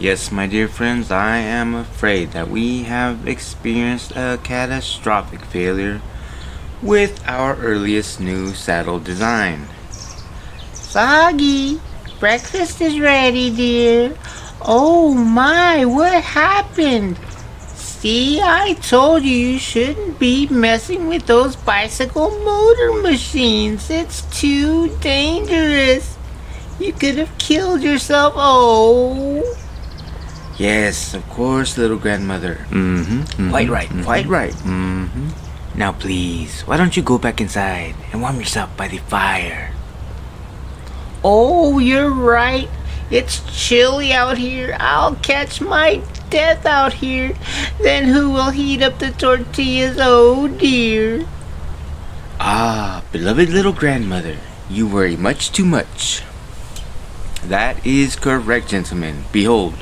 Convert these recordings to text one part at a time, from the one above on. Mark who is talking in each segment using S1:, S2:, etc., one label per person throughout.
S1: Yes, my dear friends, I am afraid that we have experienced a catastrophic failure with our earliest new saddle design.
S2: Soggy, breakfast is ready, dear. Oh my, what happened? See, I told you shouldn't be messing with those bicycle motor machines. It's too dangerous. You could have killed yourself. Oh.
S1: Yes, of course, little grandmother. Quite right, quite right. Now please, why don't you go back inside and warm yourself by the fire?
S2: Oh, you're right. It's chilly out here. I'll catch my death out here. Then who will heat up the tortillas? Oh dear.
S1: Ah, beloved little grandmother, you worry much too much. That is correct, gentlemen. Behold,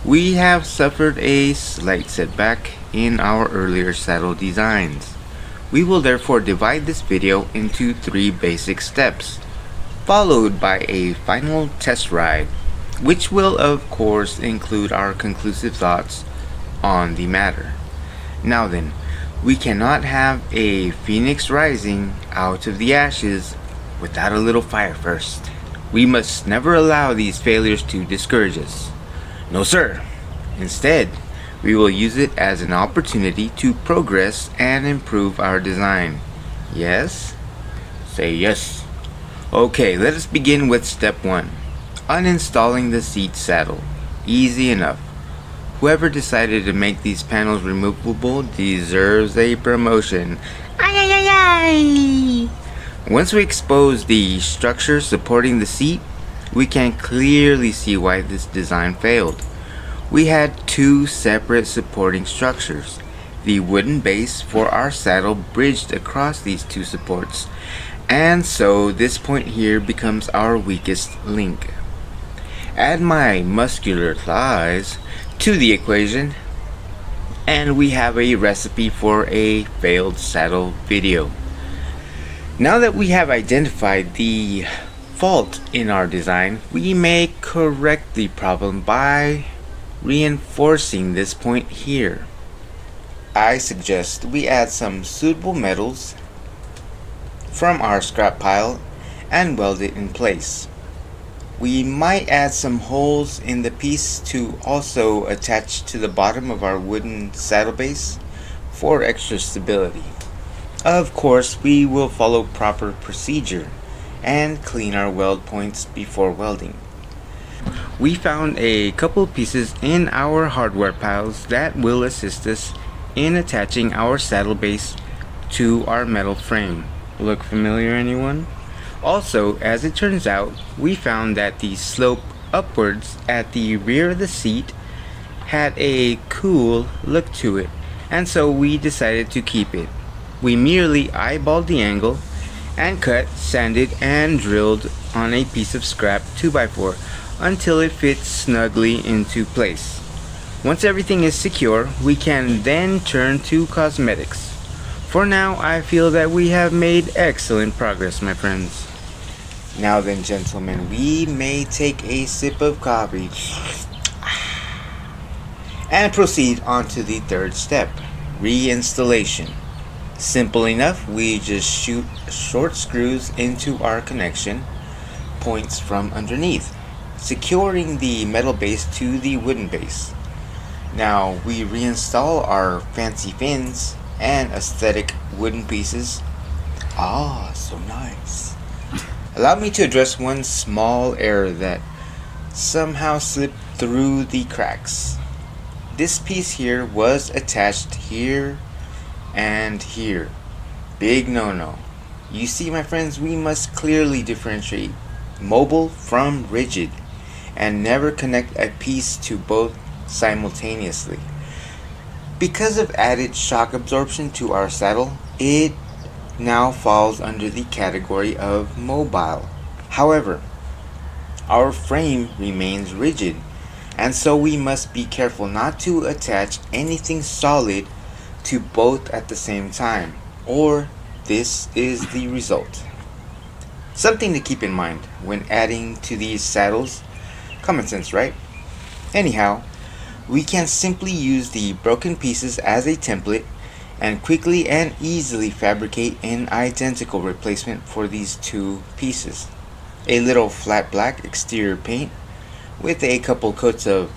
S1: we have suffered a slight setback in our earlier saddle designs. We will therefore divide this video into 3 basic steps, followed by a final test ride, which will of course include our conclusive thoughts on the matter. Now then, we cannot have a phoenix rising out of the ashes without a little fire first. We must never allow these failures to discourage us. No sir. Instead, we will use it as an opportunity to progress and improve our design. Yes? Say yes. Okay, let us begin with step 1. Uninstalling the seat saddle. Easy enough. Whoever decided to make these panels removable deserves a promotion.
S2: Ay ay ay ay.
S1: Once we expose the structure supporting the seat, we can clearly see why this design failed. We had 2 separate supporting structures. The wooden base for our saddle bridged across these 2 supports, and so this point here becomes our weakest link. Add my muscular thighs to the equation, and we have a recipe for a failed saddle video. Now that we have identified the fault in our design, we may correct the problem by reinforcing this point here. I suggest we add some suitable metals from our scrap pile and weld it in place. We might add some holes in the piece to also attach to the bottom of our wooden saddle base for extra stability. Of course, we will follow proper procedure and clean our weld points before welding. We found a couple pieces in our hardware piles that will assist us in attaching our saddle base to our metal frame. Look familiar, anyone? Also, as it turns out, we found that the slope upwards at the rear of the seat had a cool look to it, and so we decided to keep it. We merely eyeballed the angle and cut, sanded, and drilled on a piece of scrap 2x4 until it fits snugly into place. Once everything is secure, we can then turn to cosmetics. For now, I feel that we have made excellent progress, my friends. Now then, gentlemen, we may take a sip of coffee and proceed on to the 3rd step, reinstallation. Simple enough, we just shoot short screws into our connection points from underneath, securing the metal base to the wooden base. Now we reinstall our fancy fins and aesthetic wooden pieces. Ah, so nice. Allow me to address one small error that somehow slipped through the cracks. This piece here was attached here and here. Big no-no. You see, my friends, we must clearly differentiate mobile from rigid and never connect a piece to both simultaneously. Because of added shock absorption to our saddle, it now falls under the category of mobile. However, our frame remains rigid, and so we must be careful not to attach anything solid to both at the same time, or this is the result. Something to keep in mind when adding to these saddles. Common sense, right? Anyhow, we can simply use the broken pieces as a template and quickly and easily fabricate an identical replacement for these two pieces. A little flat black exterior paint with a couple coats of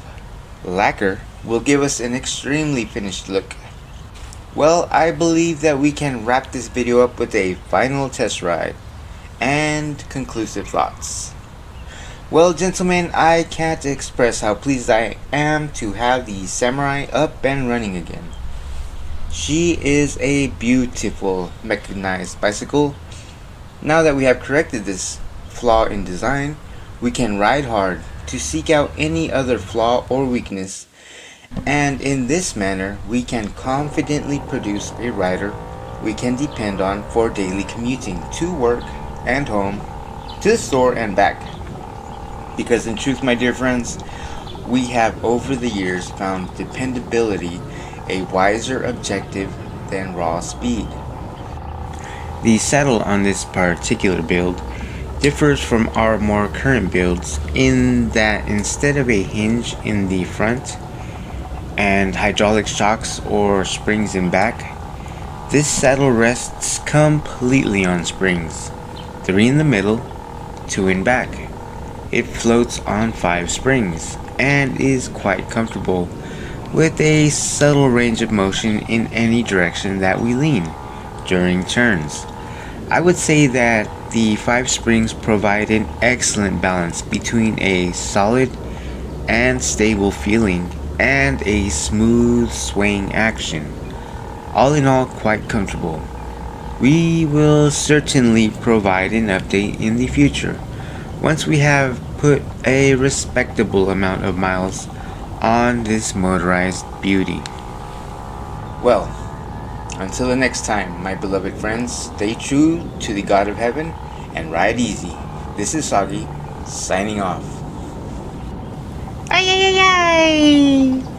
S1: lacquer will give us an extremely finished look. Well, I believe that we can wrap this video up with a final test ride and conclusive thoughts. Well, gentlemen, I can't express how pleased I am to have the Samurai up and running again. She is a beautiful mechanized bicycle. Now that we have corrected this flaw in design, we can ride hard to seek out any other flaw or weakness, and in this manner we can confidently produce a rider we can depend on for daily commuting to work and home, to the store and back. Because in truth, my dear friends, we have over the years found dependability a wiser objective than raw speed. The saddle on this particular build differs from our more current builds in that instead of a hinge in the front and hydraulic shocks or springs in back, this saddle rests completely on springs, 3 in the middle, 2 in back. It floats on 5 springs and is quite comfortable with a subtle range of motion in any direction that we lean during turns. I would say that the 5 springs provide an excellent balance between a solid and stable feeling and a smooth swaying action. All in all, quite comfortable. We will certainly provide an update in the future once we have put a respectable amount of miles on this motorized beauty. Well, until the next time, my beloved friends, stay true to the God of Heaven and ride easy. This is Soggy, signing off.
S2: Ay, ay, ay, ay.